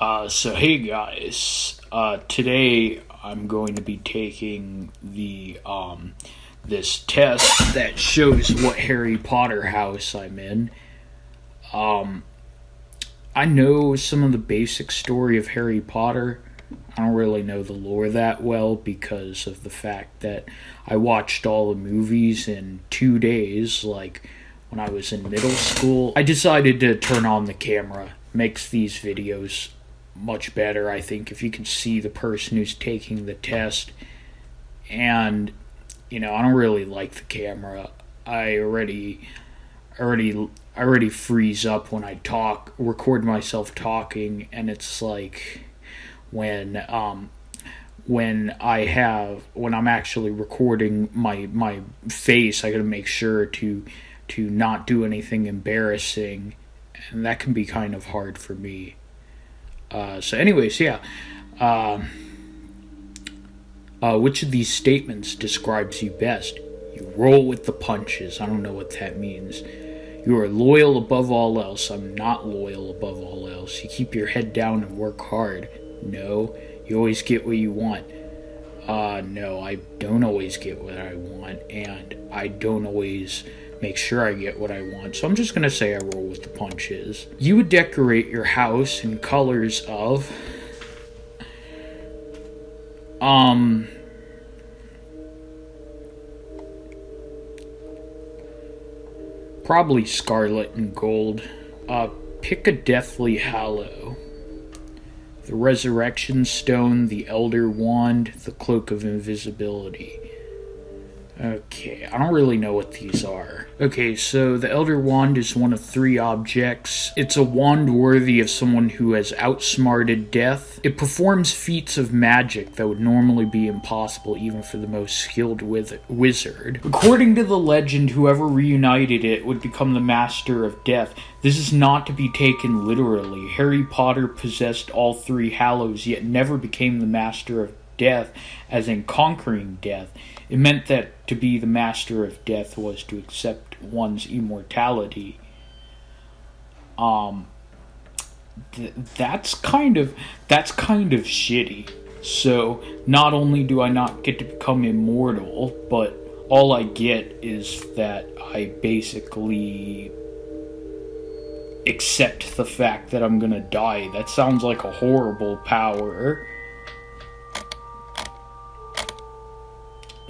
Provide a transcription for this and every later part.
So hey guys, today I'm going to be taking this test that shows what Harry Potter house I'm in. I know some of the basic story of Harry Potter. I don't really know the lore that well because of the fact that I watched all the movies in 2 days, like when I was in middle school. I decided to turn on the camera. Makes these videos much better, I think, if you can see the person who's taking the test. And I don't really like the camera. I already freeze up when I record myself talking, and it's like when I'm actually recording my face, I gotta make sure to not do anything embarrassing, and that can be kind of hard for me. So anyways, yeah. Which of these statements describes you best? You roll with the punches. I don't know what that means. You are loyal above all else. I'm not loyal above all else. You keep your head down and work hard. No. You always get what you want. No, I don't always get what I want, and I don't always make sure I get what I want, so I'm just gonna say I roll with the punches. You would decorate your house in colors of probably scarlet and gold. Pick a deathly hallow. The resurrection stone, the elder wand, the cloak of invisibility. Okay, I don't really know what these are. Okay, so the Elder Wand is one of 3 objects. It's a wand worthy of someone who has outsmarted death. It performs feats of magic that would normally be impossible even for the most skilled wizard. According to the legend, whoever reunited it would become the master of death. This is not to be taken literally. Harry Potter possessed all 3 hallows, yet never became the master of death, as in conquering death. It meant that to be the master of death was to accept one's immortality. That's kind of shitty. So not only do I not get to become immortal, but all I get is that I basically accept the fact that I'm gonna die. That sounds like a horrible power.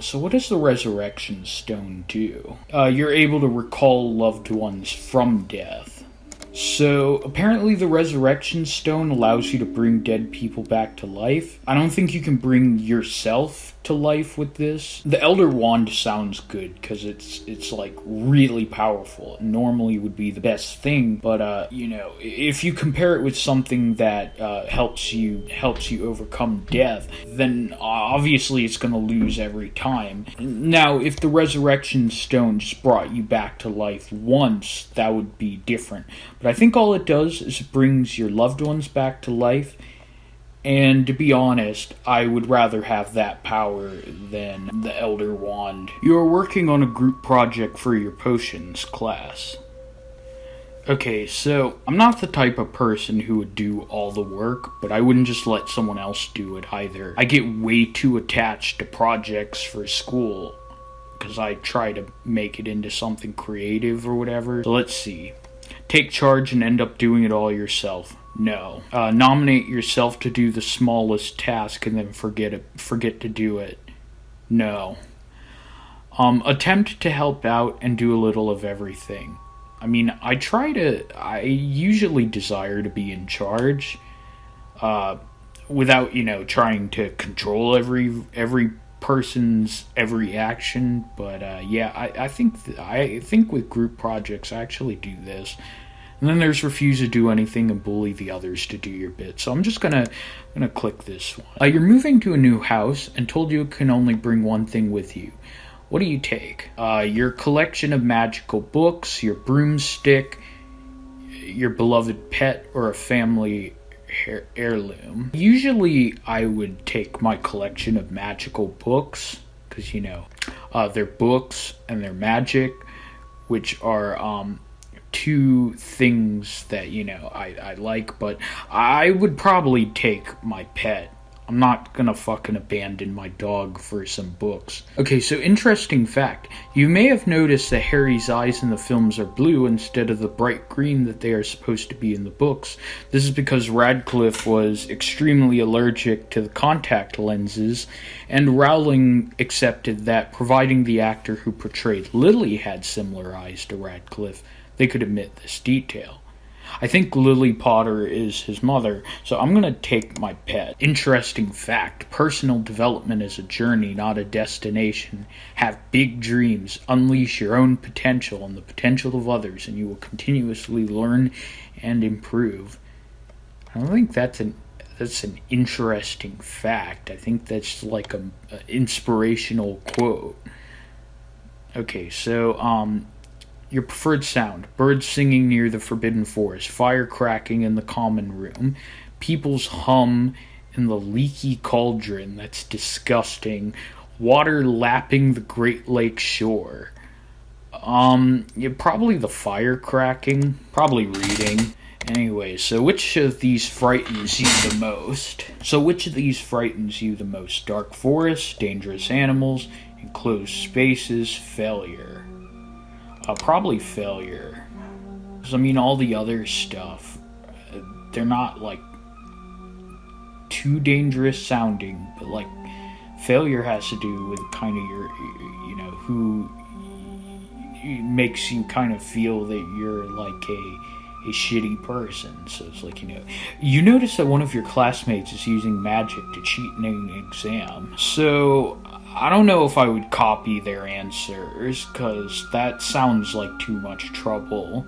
So what does the resurrection stone do? You're able to recall loved ones from death. So apparently the resurrection stone allows you to bring dead people back to life. I don't think you can bring yourself to life with this. The Elder Wand sounds good because it's like really powerful. It normally would be the best thing, but if you compare it with something that helps you overcome death, then obviously it's going to lose every time. Now, if the resurrection stone just brought you back to life once, that would be different. But I think all it does is it brings your loved ones back to life. And to be honest, I would rather have that power than the Elder Wand. You are working on a group project for your potions class. Okay, so I'm not the type of person who would do all the work, but I wouldn't just let someone else do it either. I get way too attached to projects for school because I try to make it into something creative or whatever. So let's see. Take charge and end up doing it all yourself. No. Nominate yourself to do the smallest task and then forget to do it. No. Attempt to help out and do a little of everything. I mean, I usually desire to be in charge, without, trying to control every person's every action, but I think with group projects I actually do this. And then there's refuse to do anything and bully the others to do your bit. So I'm just gonna click this one. You're moving to a new house and told you can only bring one thing with you. What do you take? Your collection of magical books, your broomstick, your beloved pet, or a family heirloom. Usually I would take my collection of magical books because they're books and they're magic, which are two things that, I like, but I would probably take my pet. I'm not gonna fucking abandon my dog for some books. Okay, so interesting fact. You may have noticed that Harry's eyes in the films are blue instead of the bright green that they are supposed to be in the books. This is because Radcliffe was extremely allergic to the contact lenses, and Rowling accepted that providing the actor who portrayed Lily had similar eyes to Radcliffe, they could omit this detail. I think Lily Potter is his mother, so I'm gonna take my pet. Interesting fact, personal development is a journey, not a destination. Have big dreams, unleash your own potential and the potential of others, and you will continuously learn and improve. I don't think that's an interesting fact. I think that's like a inspirational quote. Okay, so, your preferred sound: birds singing near the forbidden forest, fire cracking in the common room, people's hum in the leaky cauldron, that's disgusting, water lapping the Great Lake shore. Yeah, probably the fire cracking, probably reading. Anyway, so which of these frightens you the most? Dark forests, dangerous animals, enclosed spaces, failure. Probably failure. Because, all the other stuff, they're not, too dangerous sounding, but, failure has to do with kind of your, who makes you kind of feel that you're, a shitty person. So it's you notice that one of your classmates is using magic to cheat in an exam. So I don't know if I would copy their answers, because that sounds like too much trouble.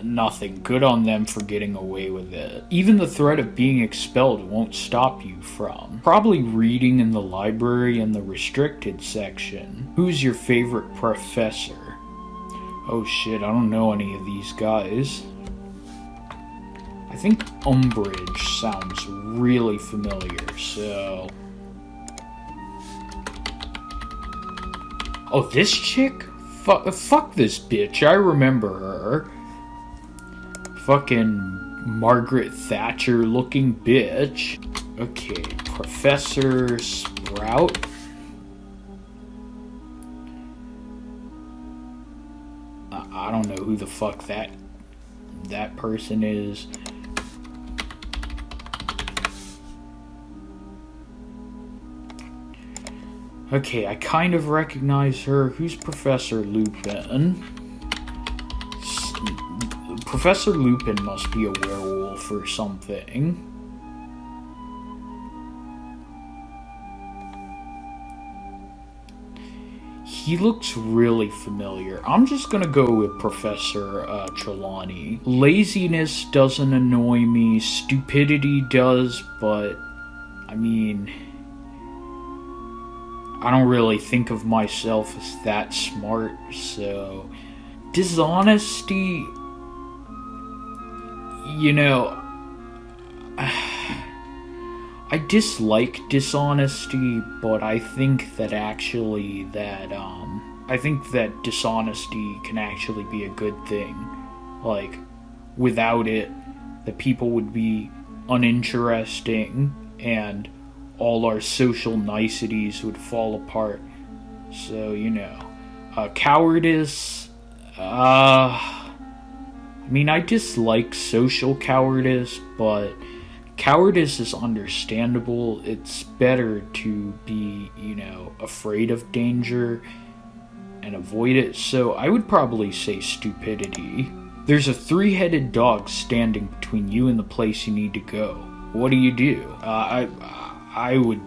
Nothing. Good on them for getting away with it. Even the threat of being expelled won't stop you from probably reading in the library in the restricted section. Who's your favorite professor? Oh shit, I don't know any of these guys. I think Umbridge sounds really familiar, so... Oh, this chick? Fuck this bitch, I remember her. Fucking Margaret Thatcher looking bitch. Okay, Professor Sprout. I don't know who the fuck that person is. Okay, I kind of recognize her. Who's Professor Lupin? Professor Lupin must be a werewolf or something. He looks really familiar. I'm just gonna go with Professor Trelawney. Laziness doesn't annoy me. Stupidity does, but I don't really think of myself as that smart, so... Dishonesty... I dislike dishonesty, but I think that actually I think that dishonesty can actually be a good thing. Without it, the people would be uninteresting, and all our social niceties would fall apart. So, cowardice, I dislike social cowardice, but cowardice is understandable. It's better to be, afraid of danger and avoid it. So I would probably say stupidity. There's a three-headed dog standing between you and the place you need to go. What do you do? I would...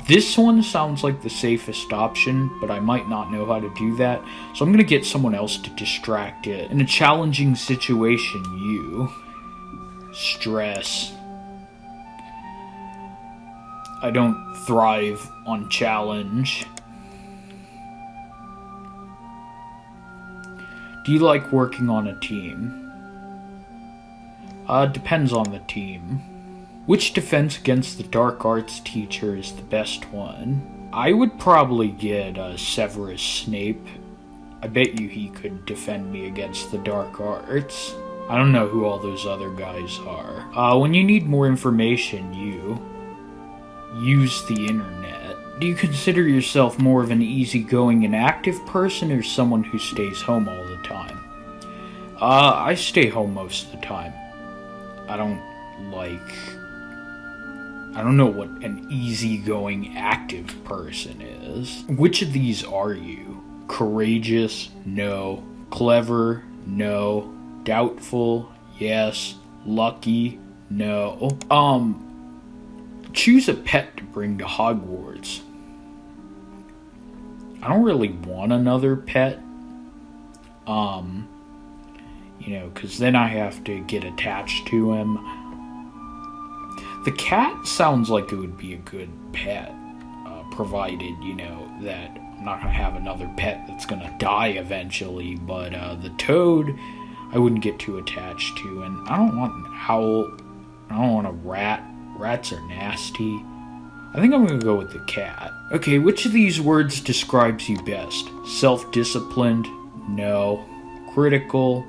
This one sounds like the safest option, but I might not know how to do that, so I'm gonna get someone else to distract it. In a challenging situation, you... Stress. I don't thrive on challenge. Do you like working on a team? Depends on the team. Which defense against the dark arts teacher is the best one? I would probably get Severus Snape. I bet you he could defend me against the dark arts. I don't know who all those other guys are. When you need more information, you use the internet. Do you consider yourself more of an easygoing and active person or someone who stays home all the time? I stay home most of the time. I don't know what an easygoing, active person is. Which of these are you? Courageous? No. Clever? No. Doubtful? Yes. Lucky? No. Choose a pet to bring to Hogwarts. I don't really want another pet. Because then I have to get attached to him. The cat sounds like it would be a good pet, provided, that I'm not going to have another pet that's going to die eventually. But the toad, I wouldn't get too attached to. And I don't want an owl. I don't want a rat. Rats are nasty. I think I'm going to go with the cat. Okay, which of these words describes you best? Self-disciplined? No. Critical?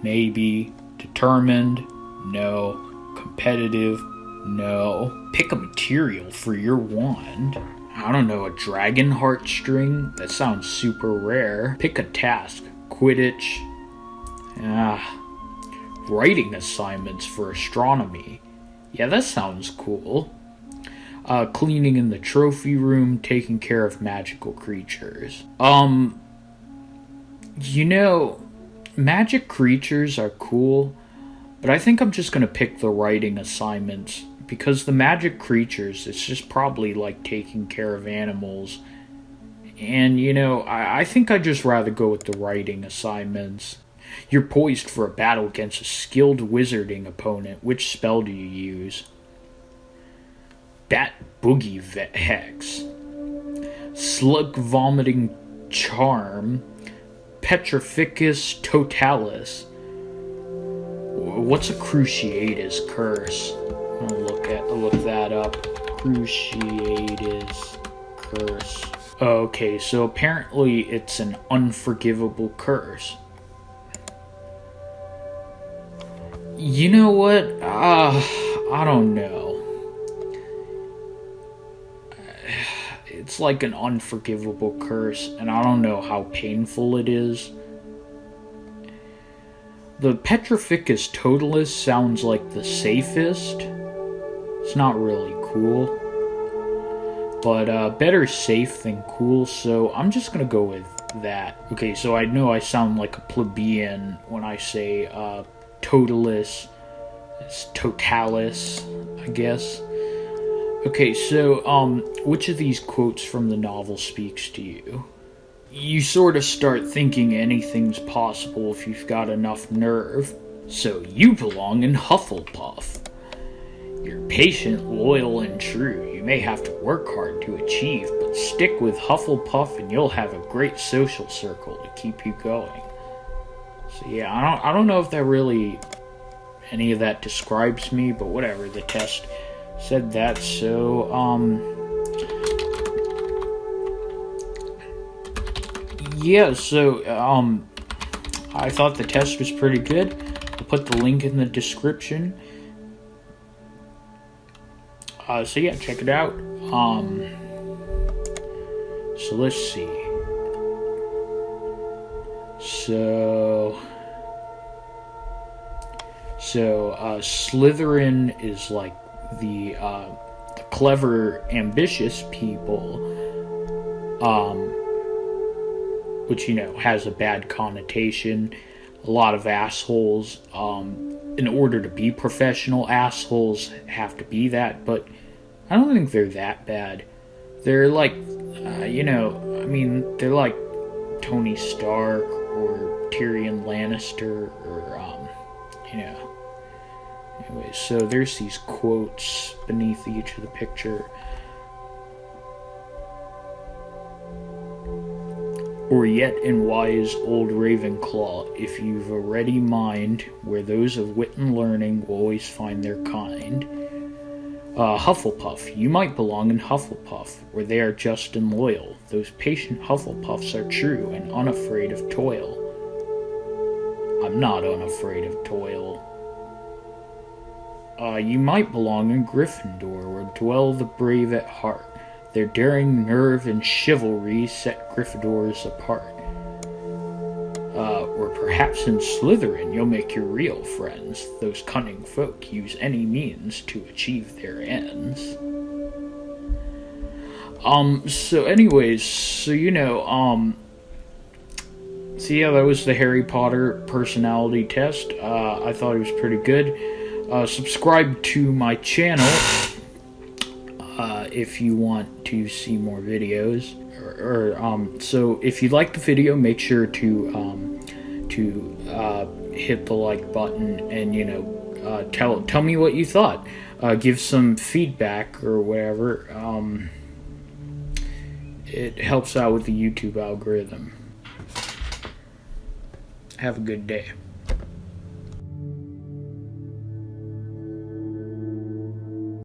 Maybe. Determined? No. Competitive? No. Pick a material for your wand. I don't know, a dragon heartstring? That sounds super rare. Pick a task. Quidditch? Writing assignments for astronomy. Yeah, that sounds cool. Cleaning in the trophy room, taking care of magical creatures. Magic creatures are cool, but I think I'm just gonna pick the writing assignments, because the magic creatures, it's just probably like taking care of animals. And, I think I'd just rather go with the writing assignments. You're poised for a battle against a skilled wizarding opponent. Which spell do you use? Bat Boogie Hex. Slug Vomiting Charm. Petrificus Totalis. What's a Cruciatus Curse? I'll look that up. Cruciatus Curse. Okay, so apparently it's an unforgivable curse. You know what? I don't know. It's like an unforgivable curse, and I don't know how painful it is. The Petrificus Totalis sounds like the safest. It's not really cool. But better safe than cool, so I'm just gonna go with that. Okay, so I know I sound like a plebeian when I say Totalis. It's Totalis, I guess. Okay, so, which of these quotes from the novel speaks to you? You sort of start thinking anything's possible if you've got enough nerve. So you belong in Hufflepuff. You're patient, loyal, and true. You may have to work hard to achieve, but stick with Hufflepuff and you'll have a great social circle to keep you going. So yeah, I don't know if that really, any of that describes me, but whatever, the test said that, so, yeah, so, I thought the test was pretty good. I'll put the link in the description. So yeah, check it out. So let's see. So Slytherin is like the clever, ambitious people, which, has a bad connotation. A lot of assholes. In order to be professional, assholes have to be that, but I don't think they're that bad. They're like, they're like Tony Stark or Tyrion Lannister or, Anyway, so there's these quotes beneath each of the picture. Or yet in wise old Ravenclaw, if you've a ready mind, where those of wit and learning will always find their kind. Hufflepuff. You might belong in Hufflepuff, where they are just and loyal. Those patient Hufflepuffs are true and unafraid of toil. I'm not unafraid of toil. You might belong in Gryffindor, where dwell the brave at heart. Their daring nerve and chivalry set Gryffindors apart. Or perhaps in Slytherin you'll make your real friends. Those cunning folk use any means to achieve their ends. So anyways, so that was the Harry Potter personality test. I thought it was pretty good. Subscribe to my channel if you want to see more videos. So if you like the video, make sure to hit the like button and tell me what you thought. Give some feedback or whatever. It helps out with the YouTube algorithm. Have a good day.